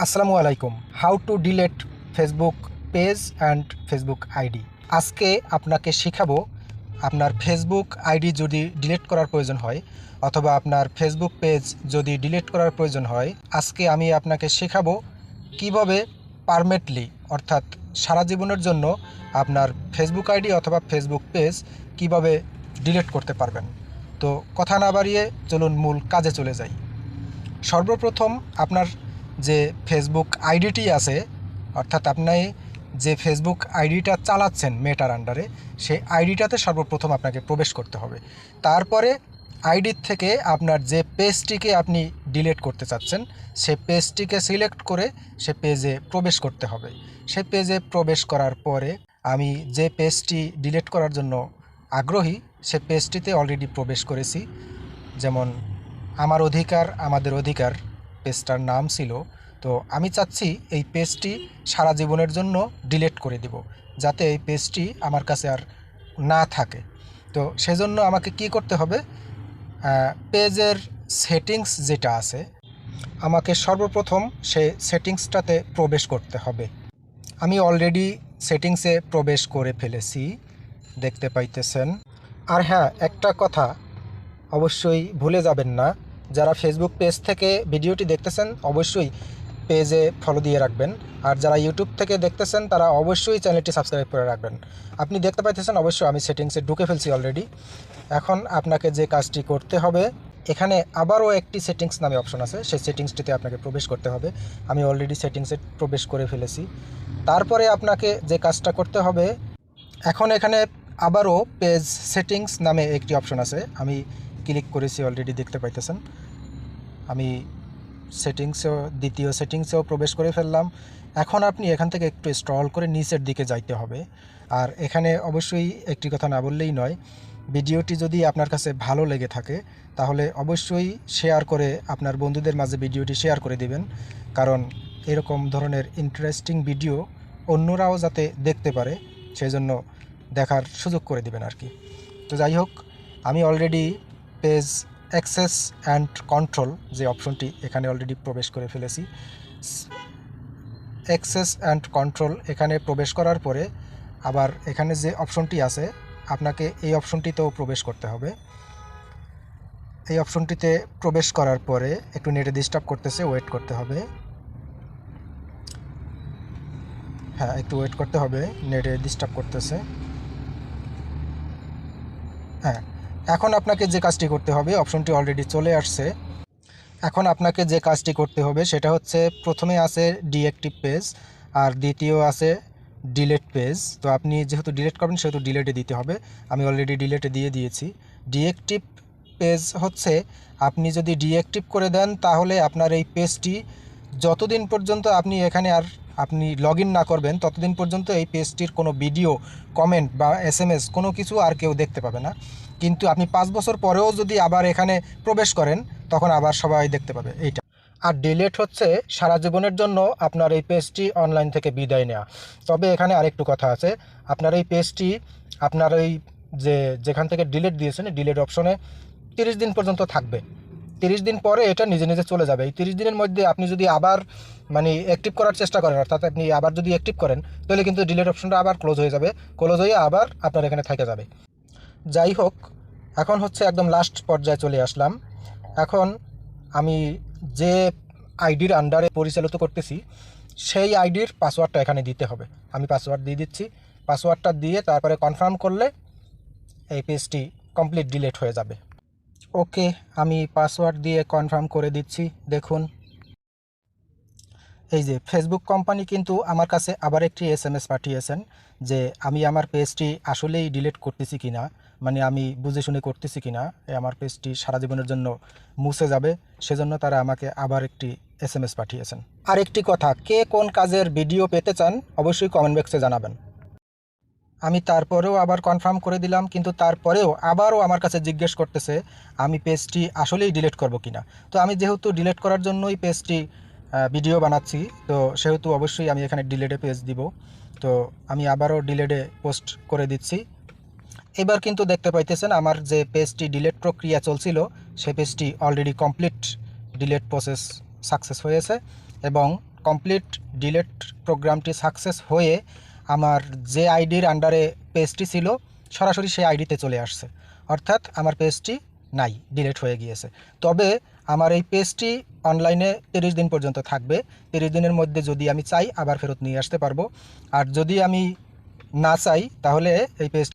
আসসালামু আলাইকুম। How to delete Facebook page and Facebook ID. আজকে আপনাকে শেখাবো আপনার ফেসবুক আইডি যদি ডিলিট করার প্রয়োজন হয় অথবা আপনার ফেসবুক পেজ যদি ডিলিট করার প্রয়োজন হয়, আজকে আমি আপনাকে শেখাবো কিভাবে পারমানেন্টলি অর্থাৎ সারা জীবনের জন্য আপনার ফেসবুক আইডি অথবা ফেসবুক পেজ কিভাবে ডিলিট করতে পারবেন। তো কথা না বাড়িয়ে চলুন মূল কাজে চলে যাই। সর্বপ্রথম আপনার যে ফেসবুক আইডিটি আছে, অর্থাৎ আপনি যে ফেসবুক আইডিটা চালাচ্ছেন মেটার আন্ডারে, সেই আইডিটাতে সর্বপ্রথম আপনাকে প্রবেশ করতে হবে। তারপরে আইডির থেকে আপনার যে পেজটিকে আপনি ডিলিট করতে চাচ্ছেন সে পেজটিকে সিলেক্ট করে সে পেজে প্রবেশ করতে হবে। সে পেজে প্রবেশ করার পরে আমি যে পেজটি ডিলিট করার জন্য আগ্রহী সে পেজটিতে অলরেডি প্রবেশ করেছি। যেমন আমার অধিকার আমাদের অধিকার পেজটার নাম ছিল। তো আমি চাচ্ছি এই পেজটি সারা জীবনের জন্য ডিলিট করে দিব, যাতে এই পেজটি আমার কাছে আর না থাকে। তো সেজন্য আমাকে কি করতে হবে, পেজের সেটিংস যেটা আছে আমাকে সর্বপ্রথম সে সেটিংসটাতে প্রবেশ করতে হবে। আমি অলরেডি সেটিংসে প্রবেশ করে ফেলেছি, দেখতে পাইতেছেন। আর হ্যাঁ, একটা কথা অবশ্যই ভুলে যাবেন না, যারা ফেসবুক পেজ থেকে ভিডিওটি দেখতেছেন অবশ্যই পেজে ফলো দিয়ে রাখবেন, আর যারা ইউটিউব থেকে দেখতেছেন তারা অবশ্যই চ্যানেলটি সাবস্ক্রাইব করে রাখবেন। আপনি দেখতে পাইতেছেন অবশ্যই আমি সেটিংসে ঢুকে ফেলছি অলরেডি। এখন আপনাকে যে কাজটি করতে হবে, এখানে আবারও একটি সেটিংস নামে অপশন আছে, সেই সেটিংসটিতে আপনাকে প্রবেশ করতে হবে। আমি অলরেডি সেটিংসে প্রবেশ করে ফেলেছি। তারপরে আপনাকে যে কাজটা করতে হবে, এখন এখানে আবারও পেজ সেটিংস নামে একটি অপশন আছে, আমি ক্লিক করেছি অলরেডি, দেখতে পাইতেছেন। আমি দ্বিতীয় সেটিংসেও প্রবেশ করে ফেললাম। এখন আপনি এখান থেকে একটু স্ক্রল করে নিচের দিকে যাইতে হবে। আর এখানে অবশ্যই একটি কথা না বললেই নয়, ভিডিওটি যদি আপনার কাছে ভালো লেগে থাকে তাহলে অবশ্যই শেয়ার করে আপনার বন্ধুদের মাঝে ভিডিওটি শেয়ার করে দিবেন, কারণ এরকম ধরনের ইন্টারেস্টিং ভিডিও অন্যরাও যাতে দেখতে পারে সেজন্য দেখার সুযোগ করে দিবেন আর কি। তো যাই হোক, আমি already page access and control যে অপশনটি, এখানে অলরেডি প্রবেশ করে ফেলেছি। অ্যাক্সেস অ্যান্ড কন্ট্রোল এখানে প্রবেশ করার পরে আবার এখানে যে অপশনটি আছে আপনাকে এই অপশনটিতেও প্রবেশ করতে হবে। এই অপশনটিতে প্রবেশ করার পরে একটু নেটে ডিস্টার্ব করতেছে, ওয়েট করতে হবে। হ্যাঁ, একটু ওয়েট করতে হবে, নেটে ডিস্টার্ব করতেছে। হ্যাঁ, এখন আপনাকে যে কাজটি করতে হবে, অপশনটি অলরেডি চলে আসছে। এখন আপনাকে যে কাজটি করতে হবে সেটা হচ্ছে, প্রথমে আছে ডিঅ্যাক্টিভ পেজ আর দ্বিতীয় আছে ডিলেট পেজ। তো আপনি যেহেতু ডিলেট করবেন সেহেতু ডিলেটে দিতে হবে। আমি অলরেডি ডিলেটে দিয়ে দিয়েছি। ডিঅ্যাক্টিভ পেজ হচ্ছে, আপনি যদি ডিঅ্যাক্টিভ করে দেন তাহলে আপনার এই পেজটি যতদিন পর্যন্ত আপনি এখানে আর আপনি লগ ইন না করবেন ততদিন পর্যন্ত এই পেজটির কোনো ভিডিও, কমেন্ট বা এসএমএস কোনো কিছু আর কেউ দেখতে পাবে না। কিন্তু আপনি 5 বছর পরেও যদি আবার এখানে প্রবেশ করেন তখন আবার সবাই দেখতে পাবে এইটা। আর ডিলেট হচ্ছে সারা জীবনের জন্য আপনার এই পেজটি অনলাইন থেকে বিদায় নেওয়া। তবে এখানে আরেকটু কথা আছে, আপনার এই পেজটি আপনার এই যেখান থেকে ডিলেট দিয়েছেন ডিলেট অপশনে 30 দিন পর্যন্ত থাকবে। 30 দিন পরে এটা নিজে নিজে চলে যাবে। এই 30 দিনের মধ্যে আপনি যদি আবার অ্যাক্টিভ করার চেষ্টা করেন, অর্থাৎ আপনি আবার যদি অ্যাক্টিভ করেন তাহলে কিন্তু ডিলেট অপশনটা আবার ক্লোজ হয়ে যাবে, ক্লোজ হয়ে আবার আপনার এখানে থেকে যাবে। যাই হোক, এখন হচ্ছে একদম লাস্ট পর্যায়ে চলে আসলাম। এখন আমি যে আইডির আন্ডারে পরিচালিত করতেছি সেই আইডির পাসওয়ার্ডটা এখানে দিতে হবে। আমি পাসওয়ার্ড দিয়ে দিচ্ছি। পাসওয়ার্ডটা দিয়ে তারপরে কনফার্ম করলে এই পেজটি কমপ্লিট ডিলিট হয়ে যাবে। ওকে, আমি পাসওয়ার্ড দিয়ে কনফার্ম করে দিচ্ছি। দেখুন, এই যে ফেসবুক কোম্পানি কিন্তু আমার কাছে আবার একটি এসএমএস পাঠিয়েছেন যে আমি আমার পেজটি আসলেই ডিলিট করতেছি কিনা, আমি বুঝে শুনে করতেছি কিনা, আমার পেজটি সারা জীবনের জন্য মুছে যাবে, সেজন্য তারা আমাকে আবার একটি এসএমএস পাঠিয়েছেন। আর একটি কথা, কে কোন কাজের ভিডিও পেতে চান অবশ্যই কমেন্ট বক্সে জানাবেন। আমি তারপরেও আবার কনফার্ম করে দিলাম, কিন্তু তারপরেও আবারও আমার কাছে জিজ্ঞেস করতেছে আমি পেজটি আসলেই ডিলিট করব কিনা। তো আমি যেহেতু ডিলিট করার জন্যই পেজটি ভিডিও বানাচ্ছি, তো সেহেতু অবশ্যই আমি এখানে ডিলেটে পেজ দিব। তো আমি আবারও ডিলেটে পোস্ট করে দিচ্ছি। এবার কিন্তু দেখতে পাইতেছেন আমার যে পেজটি ডিলিট প্রক্রিয়া চলছিল সেই পেজটি already complete delete process success হয়েছে এবং কমপ্লিট ডিলেট প্রোগ্রামটি সাকসেস হয়ে আমার যে আইডির আন্ডারে পেজটি ছিল সরাসরি সেই আইডিতে চলে আসছে, অর্থাৎ আমার পেজটি নাই, ডিলেট হয়ে গিয়েছে। তবে আমার এই পেজটি অনলাইনে 30 দিন পর্যন্ত থাকবে। 30 দিনের মধ্যে যদি আমি চাই আবার ফেরত নিয়ে আসতে পারবো, আর যদি আমি না চাই তাহলে এই পেজ